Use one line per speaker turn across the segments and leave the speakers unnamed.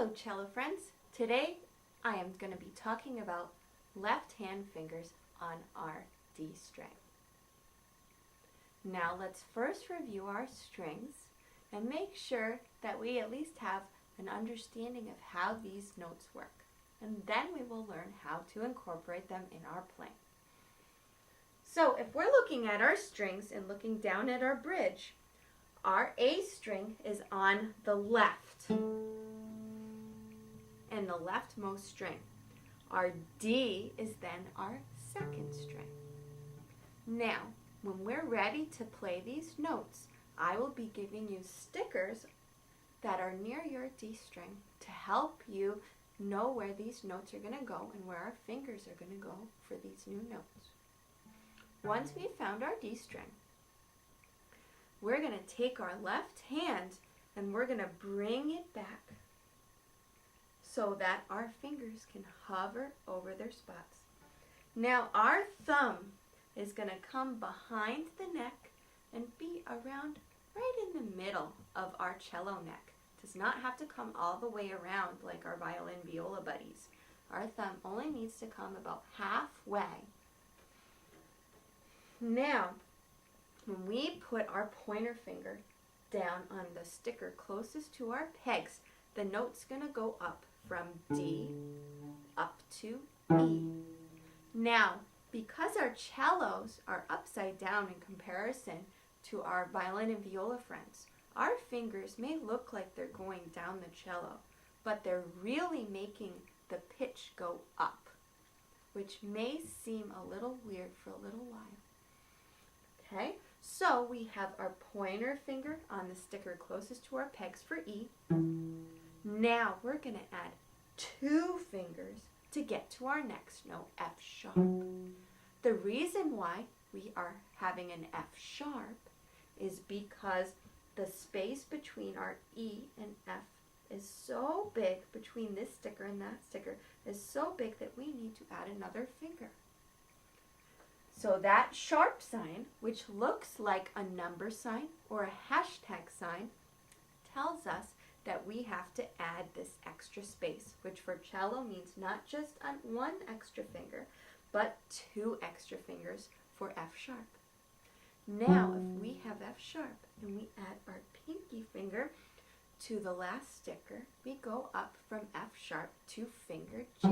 Hello cello friends! Today I am going to be talking about left hand fingers on our D string. Now let's first review our strings and make sure that we at least have an understanding of how these notes work. And then we will learn how to incorporate them in our playing. So if we're looking at our strings and looking down at our bridge, our A string is on the left, and the leftmost string. Our D is then our second string. Now, when we're ready to play these notes, I will be giving you stickers that are near your D string to help you know where these notes are going to go and where our fingers are going to go for these new notes. Once we've found our D string, we're going to take our left hand and we're going to bring it back so that our fingers can hover over their spots. Now our thumb is going to come behind the neck and be around right in the middle of our cello neck. It does not have to come all the way around like our violin viola buddies. Our thumb only needs to come about halfway. Now, when we put our pointer finger down on the sticker closest to our pegs, the note's going to go up from D up to E. Now, because our cellos are upside down in comparison to our violin and viola friends, our fingers may look like they're going down the cello, but they're really making the pitch go up, which may seem a little weird for a little while. Okay, so we have our pointer finger on the sticker closest to our pegs for E. Now we're going to add 2 fingers to get to our next note, F sharp. The reason why we are having an F sharp is because the space between our E and F is so big, between this sticker and that sticker, is so big that we need to add another finger. So that sharp sign, which looks like a number sign or a hashtag sign, tells us that we have to add this extra space, which for cello means not just on 1 extra finger, but 2 extra fingers for F sharp. Now, if we have F sharp and we add our pinky finger to the last sticker, we go up from F sharp to finger G.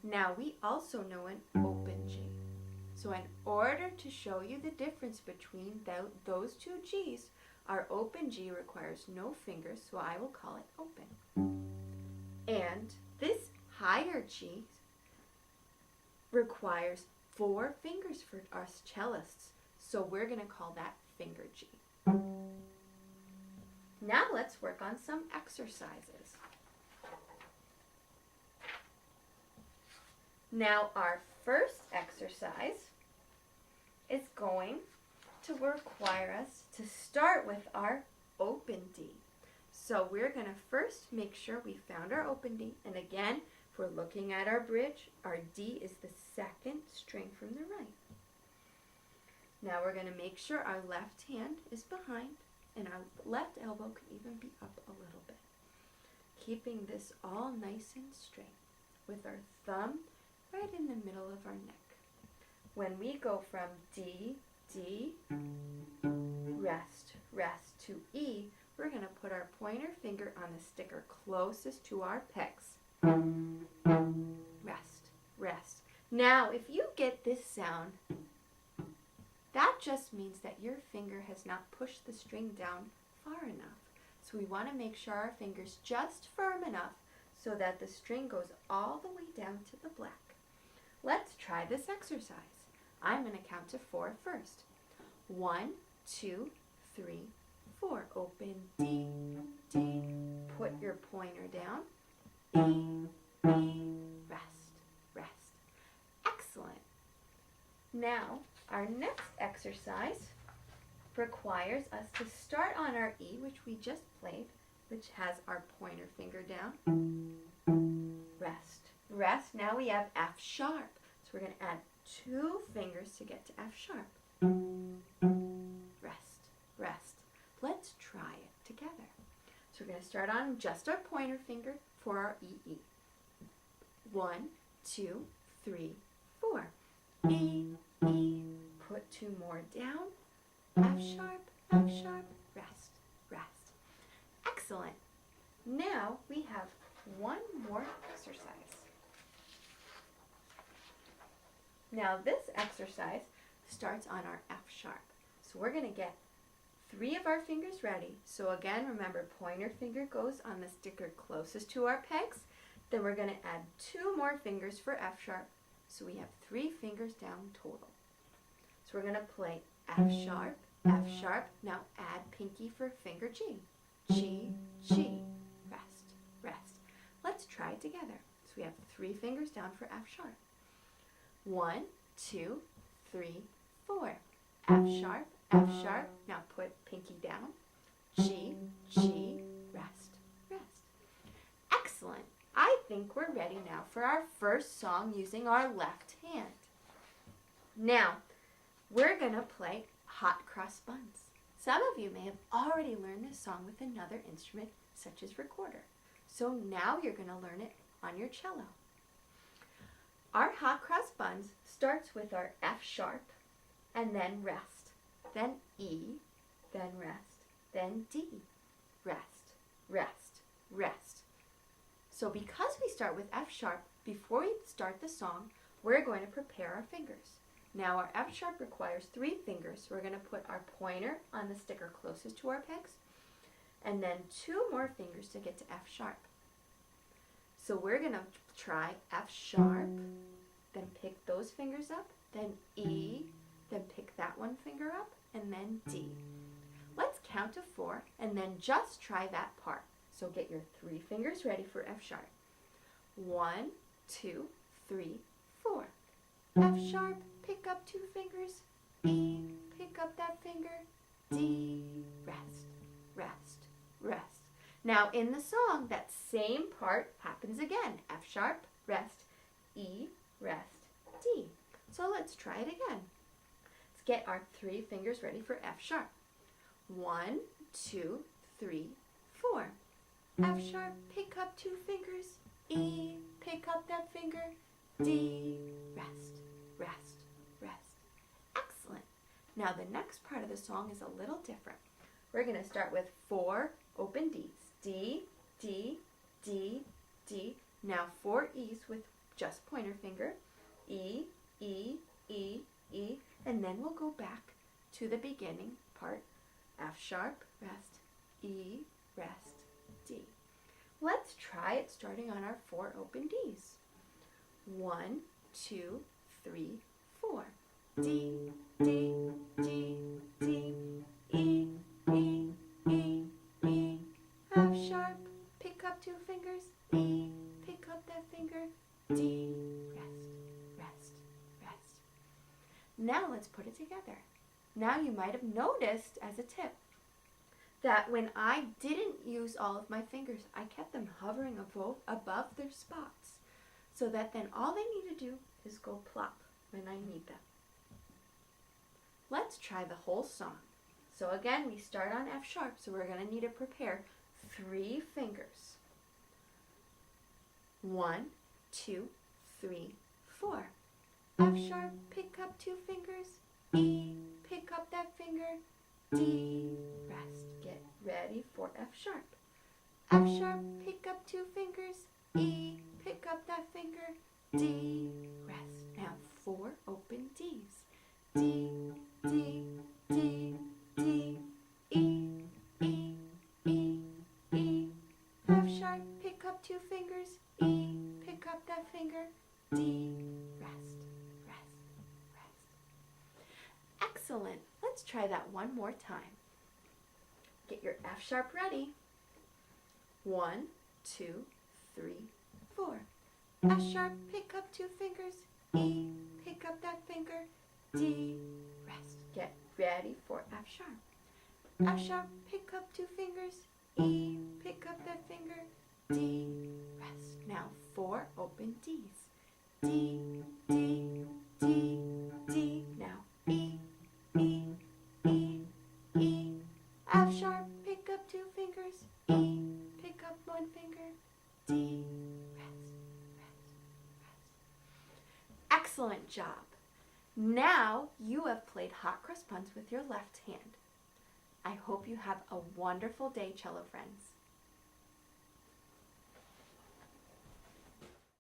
Now, we also know an open G. So in order to show you the difference between those 2 G's, our open G requires no fingers, so I will call it open. And this higher G requires 4 fingers for us cellists, so we're going to call that finger G. Now let's work on some exercises. Now our first exercise is going to require us to start with our open D. So we're going to first make sure we found our open D, and again, if we're looking at our bridge, our D is the second string from the right. Now we're going to make sure our left hand is behind and our left elbow can even be up a little bit, keeping this all nice and straight with our thumb right in the middle of our neck. When we go from D, D, rest, rest to E, we're going to put our pointer finger on the sticker closest to our pegs. Rest, rest. Now, if you get this sound, that just means that your finger has not pushed the string down far enough. So we want to make sure our finger's just firm enough so that the string goes all the way down to the black. Let's try this exercise. I'm going to count to 4 first. 1, 2, 3, 4. Open D, D. Put your pointer down. E, E. Rest, rest. Excellent. Now, our next exercise requires us to start on our E, which we just played, which has our pointer finger down. Rest, rest. Now we have F sharp. So we're going to add 2 fingers to get to F sharp. Rest, rest. Let's try it together. So we're going to start on just our pointer finger for our E. 1, 2, 3, 4. E, E, put 2 more down, F sharp, rest, rest. Excellent. Now we have one more exercise. Now this exercise starts on our F sharp. So we're going to get 3 of our fingers ready. So again, remember, pointer finger goes on the sticker closest to our pegs. Then we're going to add 2 more fingers for F sharp. So we have 3 fingers down total. So we're going to play F sharp. Now add pinky for finger G. G, G. Rest, rest. Let's try it together. So we have 3 fingers down for F sharp. 1, 2, 3, 4. F sharp. Now put pinky down. G, G. Rest, rest. Excellent. I think we're ready now for our first song using our left hand. Now, we're going to play Hot Cross Buns. Some of you may have already learned this song with another instrument, such as recorder. So now you're going to learn it on your cello. Our Hot Cross Buns starts with our F sharp, and then rest, then E, then rest, then D. Rest, rest, rest. So because we start with F sharp, before we start the song, we're going to prepare our fingers. Now our F sharp requires 3 fingers. So we're going to put our pointer on the sticker closest to our pegs, and then 2 more fingers to get to F sharp. So we're going to try F sharp, then pick those fingers up, then E, then pick that one finger up, and then D. Let's count to 4 and then just try that part. So get your 3 fingers ready for F sharp. 1, 2, 3, 4. F sharp, pick up 2 fingers. E, pick up that finger. D, rest, rest, rest. Now in the song, that same part happens again. F sharp, rest, E, rest, D. So let's try it again. Let's get our 3 fingers ready for F sharp. 1, 2, 3, 4. F sharp, pick up 2 fingers. E, pick up that finger. D, rest, rest, rest. Excellent. Now the next part of the song is a little different. We're going to start with 4 open Ds. D, D, D, D. Now 4 E's with just pointer finger. E, E, E, E. And then we'll go back to the beginning part. F sharp, rest, E, rest, D. Let's try it starting on our 4 open Ds. 1, 2, 3, 4. D, D, D, D, E, E, E, E. F sharp, pick up 2 fingers. E, pick up that finger. D, rest, rest, rest. Now let's put it together. Now you might have noticed as a tip that when I didn't use all of my fingers, I kept them hovering above their spots, so that then all they need to do is go plop when I need them. Let's try the whole song. So again, we start on F sharp, so we're going to need to prepare 3 fingers. 1, 2, 3, 4. F sharp, pick up 2 fingers. E, pick up that finger. D, rest. Get ready for F sharp. F sharp, pick up 2 fingers. E, pick up that finger. D, rest. Now 4 open Ds. D, D, D, D, E, E, E, E. F sharp, pick up 2 fingers. E, pick up that finger. D, rest, rest, rest. Excellent. Let's try that one more time. Get your F sharp ready. 1, 2, 3, 4. F sharp, pick up 2 fingers. E, pick up that finger. D, rest. Get ready for F sharp. F sharp, pick up 2 fingers. E, pick up that finger. D, rest. Now 4 open Ds. D, D, D, D. Now E, E, E, E. F sharp, pick up two fingers, E, pick up one finger, D, rest, rest, rest. Excellent job. Now you have played hot cross buns with your left hand. I hope you have a wonderful day, cello friends.